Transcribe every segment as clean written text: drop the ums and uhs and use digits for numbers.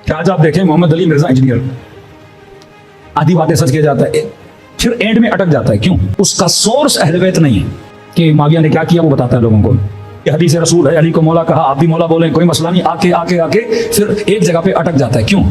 کہ آج آپ دیکھیں محمد علی مرزا انجینئر آدھی باتیں سچ کیا جاتا ہے پھر اینڈ میں اٹک جاتا ہے. کیوں؟ اس کا سورس اہل بیت نہیں ہے کہ معاویہ نے کیا کیا وہ بتاتا ہے لوگوں کو. یہ حدیث رسول ہے، علی کو مولا کہا، آپ بھی مولا بولیں کوئی مسئلہ نہیں. آکے آکے آکے پھر ایک جگہ پہ اٹک جاتا ہے. کیوں؟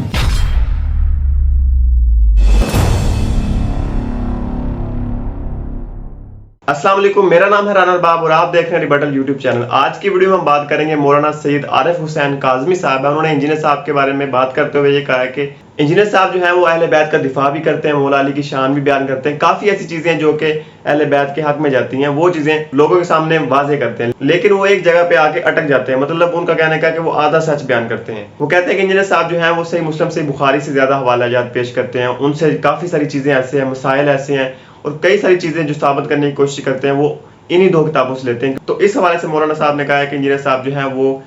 السلام علیکم، میرا نام ہے رانا ارباب اور آپ دیکھ رہے ہیں ریبٹل یوٹیوب چینل. آج کی ویڈیو میں ہم بات کریں گے مولانا سید عارف حسین کاظمی صاحب ہیں. انہوں نے انجینئر صاحب کے بارے میں بات کرتے ہوئے یہ کہا ہے کہ انجینئر صاحب جو ہیں وہ اہل بیت کا دفاع بھی کرتے ہیں، مولا علی کی شان بھی بیان کرتے ہیں. کافی ایسی چیزیں جو کہ اہل بیت کے حق میں جاتی ہیں وہ چیزیں لوگوں کے سامنے واضح کرتے ہیں، لیکن وہ ایک جگہ پہ آ کے اٹک جاتے ہیں. مطلب ان کا کہنے کا کہ وہ آدھا سچ بیان کرتے ہیں. وہ کہتے ہیں کہ انجینئر صاحب جو ہیں وہ صحیح مسلم سے بخاری سے زیادہ حوالہ جات پیش کرتے ہیں. ان سے کافی ساری چیزیں ایسے ہیں، مسائل ایسے ہیں اور کئی ساری چیزیں جو ثابت کرنے کی کوشش کرتے ہیں وہ انہی دو کتابوں سے لیتے ہیں. تو اس حوالے سے مولانا صاحب نے کہا ہے کہ انجینئر صاحب جو ہیں وہ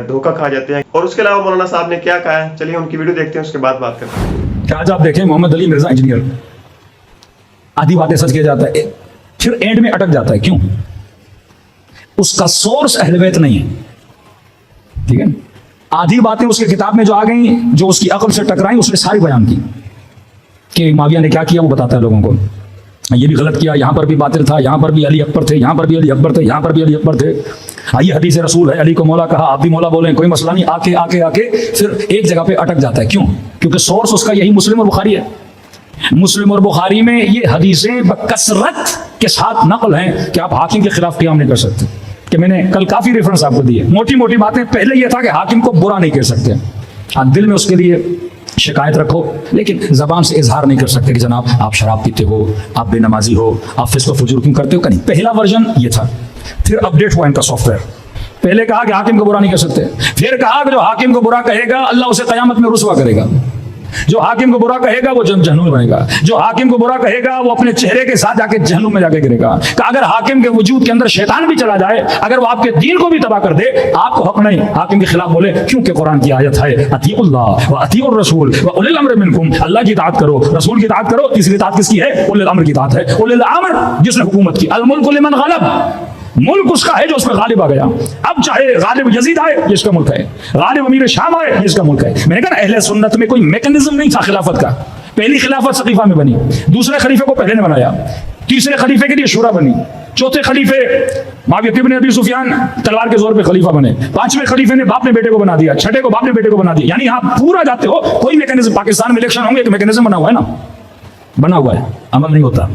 دھوکہ کھا جاتے ہیں. اور اس کے علاوہ مولانا صاحب نے کیا کہا ہے، چلیے ان کی ویڈیو دیکھتے ہیں، اس کے بعد بات کرتے ہیں. کہ آج آپ دیکھیں محمد علی مرزا انجینئر آدھی باتیں سچ کیا جاتا ہے پھر اینڈ میں اٹک جاتا ہے. کیوں؟ اس کا سورس اہل بیت نہیں ہے. ٹھیک ہے، آدھی باتیں اس کی کتاب میں جو آ گئیں جو اس کی عقل سے ٹکرائیں اس نے ساری بیان کی کہ معاویہ نے کیا کیا وہ بتاتا ہے لوگوں کو. یہ بھی غلط کیا، یہاں پر بھی باطل تھا، یہاں پر بھی علی اکبر تھے، یہاں پر بھی علی اکبر تھے، یہاں پر بھی علی اکبر تھے. یہ حدیث رسول ہے، علی کو مولا کہا، آپ بھی مولا بولیں کوئی مسئلہ نہیں. آکے آکے آکے پھر ایک جگہ پہ اٹک جاتا ہے. کیوں؟ کیونکہ سورس اس کا یہی مسلم اور بخاری ہے. مسلم اور بخاری میں یہ حدیثیں بکثرت کے ساتھ نقل ہیں کہ آپ حاکم کے خلاف قیام نہیں کر سکتے. کہ میں نے کل کافی ریفرنس آپ کو دیے، موٹی موٹی باتیں. پہلے یہ تھا کہ حاکم کو برا نہیں کہہ سکتے، آپ دل میں اس کے لیے شکایت رکھو لیکن زبان سے اظہار نہیں کر سکتے کہ جناب آپ شراب پیتے ہو، آپ بے نمازی ہو، آپ فسق و فجور کیوں کرتے ہو. نہیں، پہلا ورژن یہ تھا. پھر اپڈیٹ ہوا ان کا سافٹ ویئر. پہلے کہا کہ حاکم کو برا نہیں کر سکتے، پھر کہا کہ جو حاکم کو برا کہے گا اللہ اسے قیامت میں رسوا کرے گا. جو حاکم کو برا کہے گا وہ جہنم میں بنے گا. جو حاکم کو برا کہے گا وہ اپنے چہرے کے ساتھ جا کے جہنم میں جا کے گرے گا. کہ اگر حاکم کے وجود کے اندر شیطان بھی چلا جائے، اگر وہ آپ کے دین کو بھی تباہ کر دے، آپ کو حق نہیں حاکم کے خلاف بولے، کیونکہ قرآن کی آیت ہے اطیعوا اللہ واطیعوا الرسول واولی الامر منکم. اللہ کی اطاعت کرو، رسول کی اطاعت کرو. تیسری اطاعت کس کی ہے؟ اولی الامر کی اطاعت ہے. اولی الامر جس نے حکومت کی. الملک لمن غلب، ملک اس کا ہے جو اس پہ غالب آ گیا. اب چاہے غالب یزید آئے یہ اس کا ملک ہے، غالب امیر شام آئے یہ اس کا ملک ہے. میں نے کہا نا اہل سنت میں کوئی میکنزم نہیں تھا خلافت کا. پہلی خلافت سقیفہ میں بنی، دوسرے خلیفے کو پہلے نے بنایا، تیسرے خلیفے کے لیے شورا بنی، چوتھے خلیفے معاویہ ابن ابی سفیان تلوار کے زور پہ خلیفہ بنے، پانچویں خلیفے نے باپ نے بیٹے کو بنا دیا، چھٹے کو باپ نے بیٹے کو بنا دیا. یعنی آپ پورا جاتے ہو. کوئی میکنزم پاکستان میں الیکشن ہوں گے ایک میکنزم بنا ہوا ہے نا، بنا ہوا ہے، عمل نہیں ہوتا.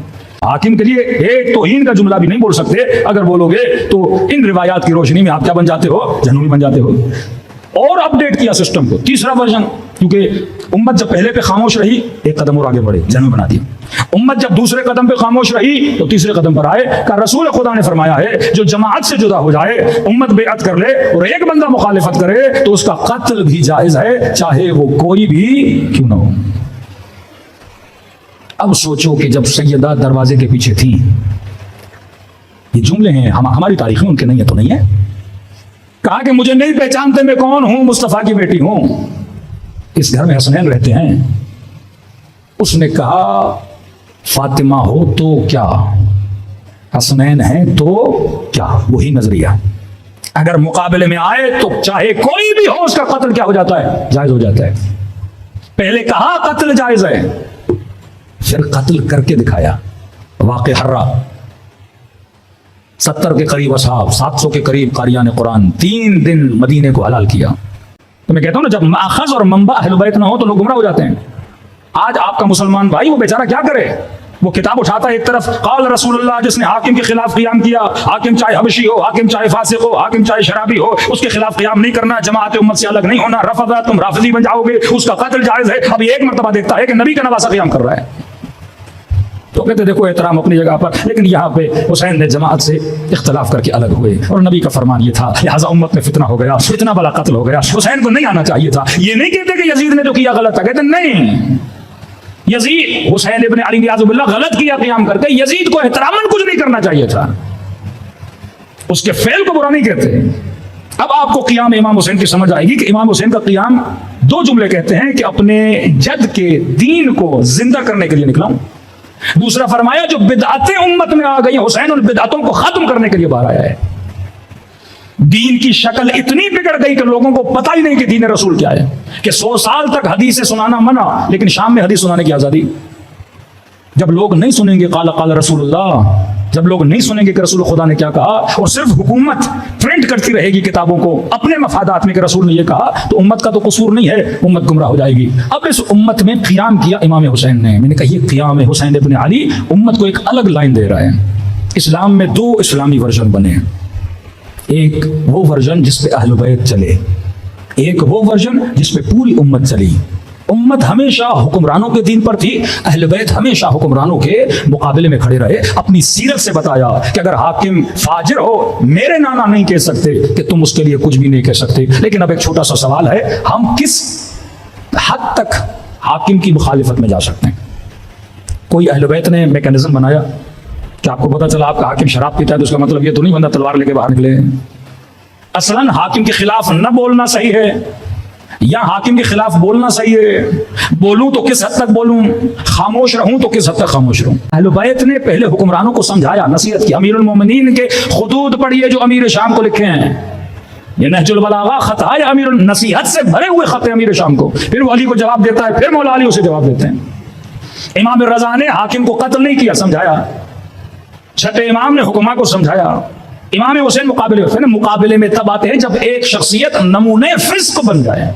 حاکم کے لیے ایک توہین کا جملہ بھی نہیں بول سکتے. اگر بولو گے تو ان روایات کی روشنی میں آپ کیا بن جاتے ہو؟ جہنمی بن جاتے ہو. اور اپڈیٹ کیا سسٹم کو، تیسرا ورژن. کیونکہ امت جب پہلے پہ خاموش رہی ایک قدم اور آگے بڑھے، جہنمی بنا دیا. امت جب دوسرے قدم پہ خاموش رہی تو تیسرے قدم پر آئے. کہ رسول خدا نے فرمایا ہے جو جماعت سے جدا ہو جائے، امت بیعت کر لے اور ایک بندہ مخالفت کرے تو اس کا قتل بھی جائز ہے، چاہے وہ کوئی بھی کیوں نہ ہو. اب سوچو کہ جب سیدہ دروازے کے پیچھے تھی، یہ جملے ہیں ہماری تاریخ میں، ان کے نہیں ہے تو نہیں ہے. کہا کہ مجھے نہیں پہچانتے میں کون ہوں، مصطفیٰ کی بیٹی ہوں، اس گھر میں حسنین رہتے ہیں. اس نے کہا فاطمہ ہو تو کیا، حسنین ہیں تو کیا. وہی نظریہ اگر مقابلے میں آئے تو چاہے کوئی بھی ہو اس کا قتل کیا ہو جاتا ہے؟ جائز ہو جاتا ہے. پہلے کہا قتل جائز ہے، پھر قتل کر کے دکھایا. واقع حرہ 70 کے قریب اصحاب، 700 کے قریب قاریان قرآن 3 دن مدینے کو حلال کیا. تو میں کہتا ہوں نا جب ماخذ اور منبع اہل بیت نہ ہو تو لوگ گمراہ ہو جاتے ہیں. آج آپ کا مسلمان بھائی وہ بیچارہ کیا کرے؟ وہ کتاب اٹھاتا ہے ایک طرف قال رسول اللہ، جس نے حاکم کے خلاف قیام کیا، حاکم چاہے حبشی ہو، حاکم چاہے فاسق ہو، حاکم چاہے شرابی ہو، اس کے خلاف قیام نہیں کرنا، جماعت امت سے الگ نہیں ہونا، رفضہ تم رافضی بن جاؤ گے، اس کا قتل جائز ہے. اب ایک مرتبہ دیکھتا ہے کہ نبی کا نواسہ قیام کر رہا ہے تو کہتے دیکھو احترام اپنی جگہ پر. لیکن یہاں پہ حسین نے جماعت سے اختلاف کر کے الگ ہوئے اور نبی کا فرمان یہ تھا لہٰذا امت میں فتنہ ہو گیا، فتنہ بلا قتل ہو گیا. حسین کو نہیں آنا چاہیے تھا. یہ نہیں کہتے کہ یزید نے جو کیا غلط تھا، کہتے نہیں، یزید حسین ابن علی نیاز باللہ غلط کیا قیام کر کے، یزید کو احتراماً کچھ نہیں کرنا چاہیے تھا، اس کے فعل کو برا نہیں کہتے. اب آپ کو قیام امام حسین کی سمجھ آئے گی کہ امام حسین کا قیام 2 جملے کہتے ہیں کہ اپنے جد کے دین کو زندہ کرنے کے لیے نکلا ہوں. دوسرا فرمایا جو بدعتیں امت میں آ گئی حسین ان بدعتوں کو ختم کرنے کے لیے باہر آیا ہے. دین کی شکل اتنی بگڑ گئی کہ لوگوں کو پتہ ہی نہیں کہ دین رسول کیا ہے، کہ 100 سال تک حدیث سنانا منع، لیکن شام میں حدیث سنانے کی آزادی۔ جب لوگ نہیں سنیں گے قال قال رسول اللہ، جب لوگ نہیں سنیں گے کہ رسول خدا نے کیا کہا، اور صرف حکومت پرنٹ کرتی رہے گی کتابوں کو اپنے مفادات میں کہ رسول نے یہ کہا، تو امت کا تو قصور نہیں ہے، امت گمراہ ہو جائے گی۔ اب اس امت میں قیام کیا امام حسین نے، میں نے کہا یہ قیام حسین ابن علی امت کو ایک الگ لائن دے رہا ہے۔ اسلام میں 2 اسلامی ورژن بنے ہیں، ایک وہ ورژن جس پہ اہل بیت چلے، ایک وہ ورژن جس پہ پوری امت چلی۔ امت ہمیشہ حکمرانوں کے دین پر تھی، اہل بیت ہمیشہ حکمرانوں کے مقابلے میں کھڑے رہے، اپنی سیرت سے بتایا کہ اگر حاکم فاجر ہو میرے نانا نہیں کہہ سکتے کہ تم اس کے لیے کچھ بھی نہیں کہہ سکتے۔ لیکن اب ایک چھوٹا سا سوال ہے، ہم کس حد تک حاکم کی مخالفت میں جا سکتے ہیں؟ کوئی اہل بیت نے میکینزم بنایا کہ آپ کو پتا چلا آپ کا حاکم شراب پیتا ہے تو اس کا مطلب یہ تو نہیں بندہ تلوار لے کے باہر نکلے۔ اصلاً حاکم کے خلاف نہ بولنا صحیح ہے یا حاکم کے خلاف بولنا صحیح ہے؟ بولوں تو کس حد تک بولوں، خاموش رہوں تو کس حد تک خاموش رہوں؟ اہل بیت نے پہلے حکمرانوں کو سمجھایا، نصیحت کی۔ امیر المومنین کے خطوط پڑھیے جو امیر شام کو لکھے ہیں، یہ نہج البلاغہ خط ہے امیر نصیحت سے بھرے ہوئے خط امیر شام کو، پھر وہ علی کو جواب دیتا ہے، پھر مولا علی اسے جواب دیتے ہیں۔ امام رضا نے حاکم کو قتل نہیں کیا، سمجھایا۔ چھٹے امام نے حکما کو سمجھایا۔ امام حسین مقابلے میں تب آتے ہیں جب ایک شخصیت نمونے فسق بن جائے۔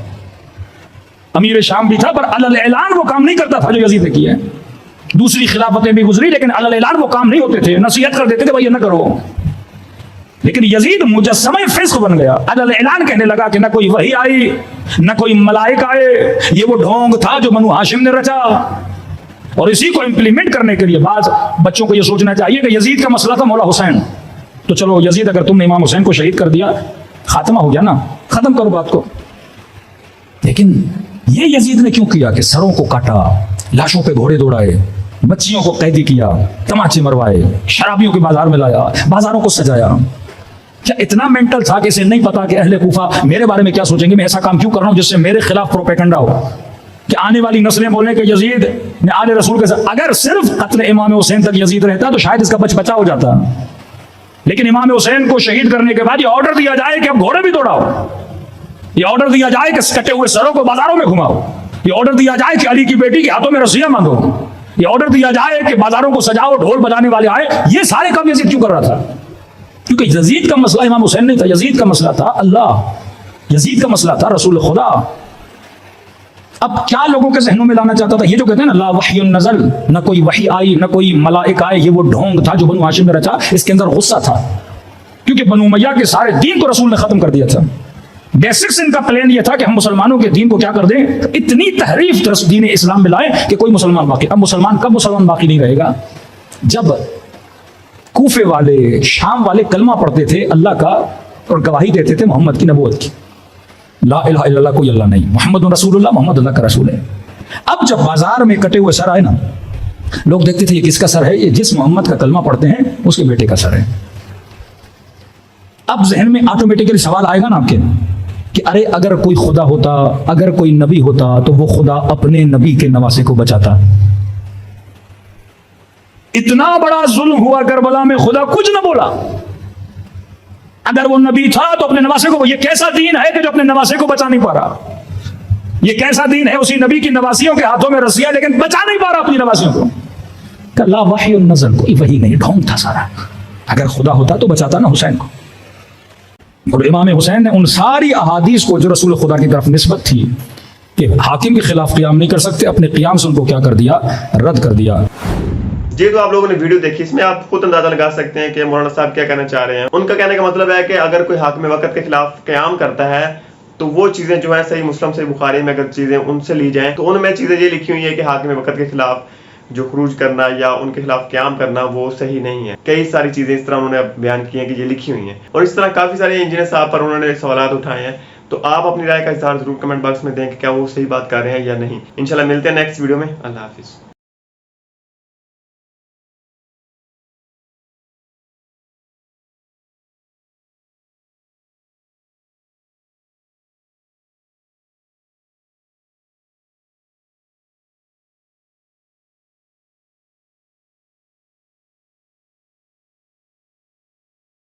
امیر شام بھی تھا پر علی اعلان وہ کام نہیں کرتا تھا جو یزید نے کیا۔ دوسری خلافتیں بھی گزری لیکن علی اعلان وہ کام نہیں ہوتے تھے، نصیحت کر دیتے تھے بھائی یہ نہ کرو۔ لیکن یزید مجسمہ فسق بن گیا، علی اعلان کہنے لگا کہ نہ کوئی وحی آئی نہ کوئی ملائکہ آئے، یہ وہ ڈھونگ تھا جو بنو ہاشم نے رچا۔ اور اسی کو امپلیمنٹ کرنے کے لیے بعض بچوں کو یہ سوچنا چاہیے کہ یزید کا مسئلہ تھا مولا حسین، تو چلو یزید اگر تم نے امام حسین کو شہید کر دیا خاتمہ ہو گیا نا، ختم کرو بات کو۔ لیکن یہ یزید نے کیوں کیا کہ سروں کو کاٹا، لاشوں پہ گھوڑے دوڑائے، بچیوں کو قیدی کیا، تماچے مروائے، شرابیوں کے بازار میں لایا، بازاروں کو سجایا؟ کیا اتنا مینٹل تھا کہ اسے نہیں پتا کہ اہل کوفہ میرے بارے میں کیا سوچیں گے؟ میں ایسا کام کیوں کر رہا ہوں جس سے میرے خلاف پروپیگنڈا ہو، کہ آنے والی نسلیں بولیں کہ یزید نے آل رسول کے ساتھ۔ اگر صرف قتل امام حسین تک یزید رہتا تو شاید اس کا بچا ہو جاتا، لیکن امام حسین کو شہید کرنے کے بعد یہ آرڈر دیا جائے کہ اب گھوڑے بھی دوڑاؤ، یہ آرڈر دیا جائے کہ کٹے ہوئے سروں کو بازاروں میں گھماؤ، یہ آرڈر دیا جائے کہ علی کی بیٹی کے ہاتھوں میں رسیاں باندھو، یہ آرڈر دیا جائے کہ بازاروں کو سجاؤ، ڈھول بجانے والے آئے۔ یہ سارے کام یزید کیوں کر رہا تھا؟ کیونکہ یزید کا مسئلہ امام حسین نہیں تھا، یزید کا مسئلہ تھا اللہ، یزید کا مسئلہ تھا رسول خدا۔ اب کیا لوگوں کے ذہنوں میں لانا چاہتا تھا؟ یہ جو کہتے ہیں نا لا وحی نزل، نہ کوئی وحی آئی نہ کوئی ملائکہ آئے، یہ وہ ڈھونگ تھا جو بنو ہاشم نے رچا۔ اس کے اندر غصہ تھا کیونکہ بنو امیہ کے سارے دین کو رسول نے ختم کر دیا تھا۔ بیسکس ان کا پلان یہ تھا کہ ہم مسلمانوں کے دین کو کیا کر دیں، اتنی تحریف دین اسلام میں لائیں کہ کوئی مسلمان باقی۔ اب مسلمان کب مسلمان باقی نہیں رہے گا؟ جب کوفے والے شام والے کلمہ پڑھتے تھے اللہ کا اور گواہی دیتے تھے محمد کی نبوت کی، لا الہ الا اللہ، کوئی اللہ نہیں، محمد رسول اللہ، محمد اللہ کا رسول ہے۔ اب جب بازار میں کٹے ہوئے سر آئے نا، لوگ دیکھتے تھے یہ کس کا سر ہے؟ یہ جس محمد کا کلمہ پڑھتے ہیں اس کے بیٹے کا سر ہے۔ اب ذہن میں آٹومیٹکلی سوال آئے گا نا آپ کے کہ ارے اگر کوئی خدا ہوتا، اگر کوئی نبی ہوتا تو وہ خدا اپنے نبی کے نواسے کو بچاتا۔ اتنا بڑا ظلم ہوا کربلا میں، خدا کچھ نہ بولا۔ اگر وہ نبی تھا تو اپنے نواسے کو، یہ کیسا دین ہے کہ جو اپنے نواسے کو بچا نہیں پا رہا؟ یہ کیسا دین ہے اسی نبی کی نواسیوں کے ہاتھوں میں رسیاں لیکن بچا نہیں پا رہا اپنی نواسیوں کو؟ کہ لا وحی النزل، کوئی وحی نہیں، ڈھونگ تھا سارا۔ اگر خدا ہوتا تو بچاتا نا حسین کو۔ اور امام حسین نے ان ساری احادیث کو جو رسول خدا کی طرف نسبت تھی کہ حاکم کے خلاف قیام نہیں کر سکتے، اپنے قیام سے ان کو کیا کر دیا؟ رد کر دیا۔ جی تو آپ لوگوں نے ویڈیو دیکھی، اس میں آپ خود اندازہ لگا سکتے ہیں کہ مولانا صاحب کیا کہنا چاہ رہے ہیں۔ ان کا کہنے کا مطلب ہے کہ اگر کوئی حاکم وقت کے خلاف قیام کرتا ہے تو وہ چیزیں جو ہیں صحیح مسلم صحیح بخاری میں اگر چیزیں ان سے لی جائیں تو ان میں چیزیں یہ لکھی ہوئی ہیں کہ حاکم وقت کے خلاف جو خروج کرنا یا ان کے خلاف قیام کرنا وہ صحیح نہیں ہے۔ کئی ساری چیزیں اس طرح انہوں نے بیان کی ہیں کہ یہ لکھی ہوئی ہیں، اور اس طرح کافی سارے انجینئر صاحب پر انہوں نے سوالات اٹھائے ہیں۔ تو آپ اپنی رائے کا اظہار ضرور کمنٹ باکس میں دیں کہ کیا وہ صحیح بات کر رہے ہیں یا نہیں۔ انشاءاللہ ملتے ہیں نیکسٹ ویڈیو میں۔ اللہ حافظ۔